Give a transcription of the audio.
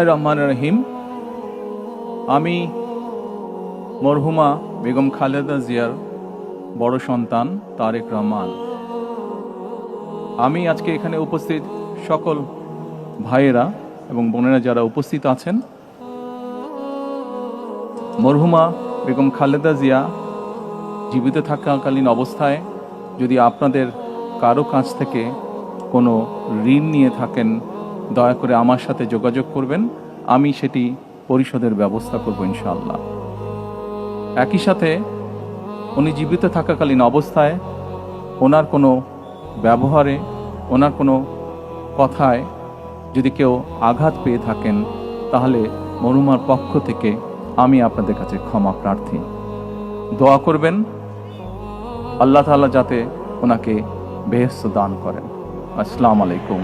রহমান রহিম। আমি মরহুমা বেগম খালেদা জিয়ার বড় সন্তান তারেক রহমান। আমি আজকে এখানে উপস্থিত সকল ভাইয়েরা এবং বোনেরা যারা উপস্থিত আছেন, মরহুমা বেগম খালেদা জিয়া জীবিত থাকাকালীন অবস্থায় যদি আপনাদের কারো কাছ থেকে কোনো ঋণ নিয়ে থাকেন, দয়া করে আমার সাথে যোগাযোগ করবেন, আমি সেটি পরিশোধের ব্যবস্থা করব ইনশাআল্লাহ। একই সাথে উনি জীবিত থাকাকালীন অবস্থায় ওনার কোনো ব্যবহারে, ওনার কোনো কথায় যদি কেউ আঘাত পেয়ে থাকেন, তাহলে মরহুমার পক্ষ থেকে আমি আপনাদের কাছে ক্ষমা প্রার্থী। দোয়া করবেন আল্লাহ তাআলা যাতে ওনাকে বেহেশত দান করেন। আসসালামু আলাইকুম।